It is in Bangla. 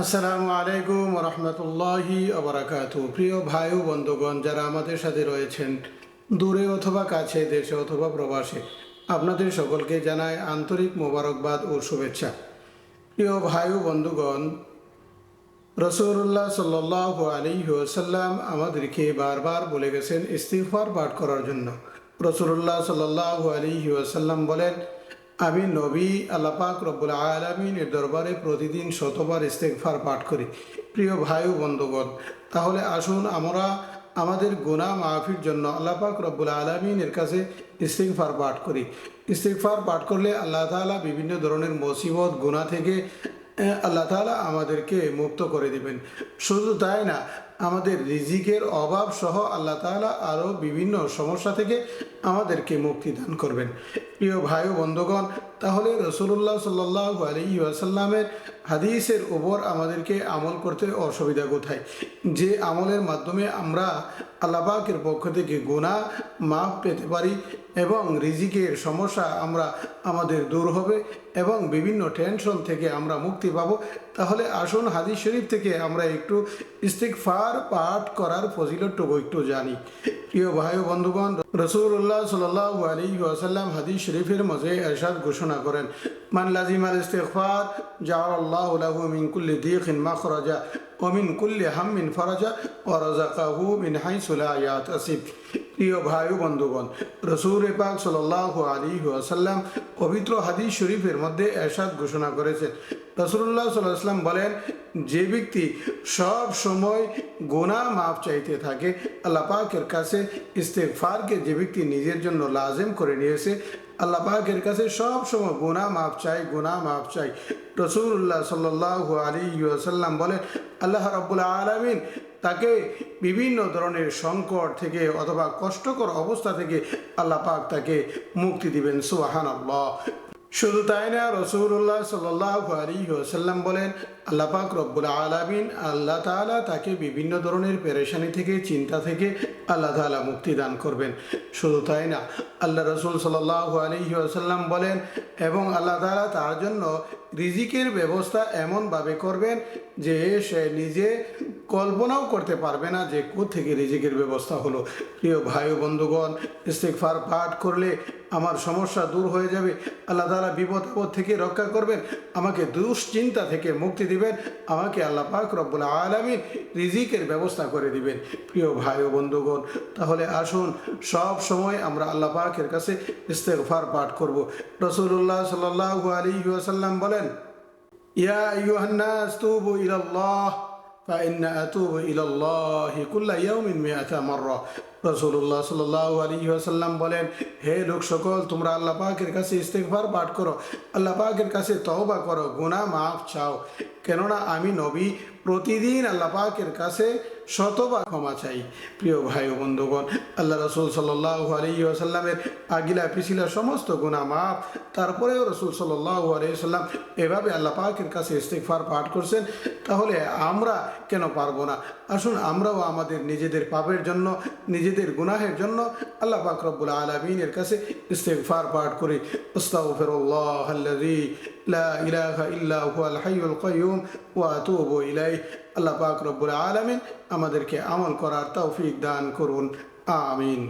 আসসালামু আলাইকুম রহমতুল্লাহি আবরাকাতু। প্রিয় ভাই ও বন্ধুগণ, যারা আমাদের সাথে রয়েছেন দূরে অথবা কাছে, দেশে অথবা প্রবাসে, আপনাদের সকলকে জানাই আন্তরিক মোবারকবাদ ও শুভেচ্ছা। প্রিয় ভাই ও বন্ধুগণ, রাসূলুল্লাহ সাল্লাল্লাহু আলাইহি ওয়াসাল্লাম আমাদেরকে বারবার বলে গেছেন ইস্তিগফার পাঠ করার জন্য। রাসূলুল্লাহ সাল্লাল্লাহু আলাইহি ওয়াসাল্লাম বলেন, আমি নবী আল্লাহ পাক রব্বুল আলামিনের দরবারে প্রতিদিন শতবার ইস্তেগফার পাঠ করি। প্রিয় ভাই ও বন্ধুগণ, তাহলে আসুন আমরা আমাদের গুনাহ মাফির জন্য আল্লাহ পাক রব্বুল আলামিনের কাছে ইস্তেগফার পাঠ করি। ইস্তেগফার পাঠ করলে আল্লাহ তাআলা বিভিন্ন ধরনের মুসিবত গুনাহ থেকে আল্লাহ তাআলা আমাদেরকে মুক্ত করে দিবেন। শুধু তাই না, আমাদের রিজিকের অভাব সহ আল্লাহ তাআলা আরও বিভিন্ন সমস্যা থেকে আমাদেরকে মুক্তি দান করবেন। প্রিয় ভাই ও বন্ধুগণ, তাহলে রাসূলুল্লাহ সাল্লাল্লাহু আলাইহি ওয়াসাল্লামের হাদিসের উপর আমাদেরকে আমল করতে অসুবিধা কোথায়? যে আমলের মাধ্যমে আমরা আল্লাহ পাকের পক্ষ থেকে গুনাহ মাফ পেতে পারি এবং রিজিকের সমস্যা আমাদের দূর হবে এবং বিভিন্ন টেনশন থেকে আমরা মুক্তি পাবো। তাহলে আসুন হাদিস শরীফ থেকে আমরা একটু ইস্তিগফার পাঠ করার ফজিলতটুকু একটু জানি। প্রিয় ভাই ও বন্ধুগণ, রাসূলুল্লাহ সাল্লাল্লাহু আলাইহি ওয়াসাল্লাম হাদিস শরীফের মাঝে ইরশাদ ঘোষণা করেন, মান লাজিমাল ইস্তিগফার জাআলাল্লাহু লাহু মিন কুল্লি দীকিন মাখরাজা ওয়া মিন কুল্লি হাম্মিন ফারাজা ওয়া রাযাকাহু মিন হাইসু লা ইয়াহতাসিব। প্রিয় ভাই ও বন্ধুগণ, রাসূল পাক সাল্লাল্লাহু আলাইহি ওয়াসাল্লাম পবিত্র হাদিস শরীফের মধ্যে ইরশাদ ঘোষণা করেছেন। রাসূলুল্লাহ সাল্লাল্লাহু আলাইহি ওয়াসাল্লাম বলেন, যে ব্যক্তি সব সময় গুনাহ মাফ চাইতে থাকে, আল্লাহ পাকের কাছে ইস্তেগফারকে যে ব্যক্তি নিজের জন্য লাজিম করে নিয়েছে, আল্লাহ পাকের কাছে সব সময় গুনাহ মাফ চাই। রাসূলুল্লাহ সাল্লাল্লাহু আলাইহি ওয়াসাল্লাম বলেন, আল্লাহ রাব্বুল আলামিন তাকে বিভিন্ন ধরনের সংকট থেকে অথবা কষ্টকর অবস্থা থেকে আল্লাহ পাক তাকে মুক্তি দিবেন। সুবহানাল্লাহ। শুধু তাই না, রাসূলুল্লাহ সাল্লাল্লাহু আলাইহি ওয়াসাল্লাম বলেন, আল্লাহ পাক রব্বুল আলামিন আল্লাহ তাআলা তাকে বিভিন্ন ধরনের পেরেশানি থেকে, চিন্তা থেকে আল্লাহ তাআলা মুক্তি দান করবেন। শুধু তাই না, আল্লাহ রাসূল সাল্লাল্লাহু আলাইহি ওয়াসাল্লাম বলেন, এবং আল্লাহ তাআলা তার জন্য রিজিকের ব্যবস্থা এমনভাবে করবেন যে সে নিজে কল্পনাও করতে পারবে না যে কোত্থেকে রিজিকের ব্যবস্থা হলো। প্রিয় ভাই ও বন্ধুগণ, ইস্তিগফার পাঠ করলে আমার সমস্যা দূর হয়ে যাবে। আল্লাহ তাআলা বিপদ আপদ থেকে রক্ষা করবেন, আমাকে দুশ্চিন্তা থেকে মুক্তি দিবেন, আমাকে আল্লাহ পাক রব্বুল আলামিন রিজিকের ব্যবস্থা করে দিবেন। প্রিয় ভাই ও বন্ধুগণ, তাহলে আসুন সব সময় আমরা আল্লাহ পাকের কাছে ইস্তিগফার পাঠ করব। রাসূলুল্লাহ সাল্লাল্লাহু আলাইহি ওয়াসাল্লাম বলেন, ইয়া আইয়ুহান নাস তুবু ইলাল্লাহ ফাইন্না আতুবু ইলাল্লাহি কুল্লা ইয়াউমিন মিআতা মাররা। রাসূলুল্লাহ সাল্লাল্লাহু আলাইহি ওয়াসাল্লাম বলেন, হে লোক সকল, তোমরা আল্লাহ পাকের কাছে ইস্তিগফার পাঠ করো, আল্লাহ পাকের কাছে তওবা করো, গুনাহ মাফ চাও। কেননা আমি নবী প্রতিদিন আল্লাহ পাকের কাছে শতবার ক্ষমা চাই। প্রিয় ভাই ও বন্ধুগণ, আল্লাহ রাসূল সাল্লাল্লাহু আলাইহি ওয়াসাল্লামের আগিলা পিছিলা সমস্ত গুনাহ মাফ, তারপরেও রাসূল সাল্লাল্লাহু আলাইহি ওয়াসাল্লাম এভাবে আল্লাহ পাকের কাছে ইস্তিগফার পাঠ করছেন। তাহলে আমরা কেন পারবো না? আসুন আমরাও আমাদের নিজেদের পাপের জন্য, নিজেদের গুনাহের জন্য আল্লাহ পাক রব্বুল আলামিনের কাছে ইস্তিগফার পাঠ করি। আস্তাগফিরুল্লাহাল্লাযী লা ইলাহা ইল্লা হুয়াল হাইয়ুল কাইয়্যুম ওয়া আতুবু ইলাইহি। আল্লাহ পাক রব্বুল আলামিন আমাদেরকে আমল করার তৌফিক দান করুন। আমিন।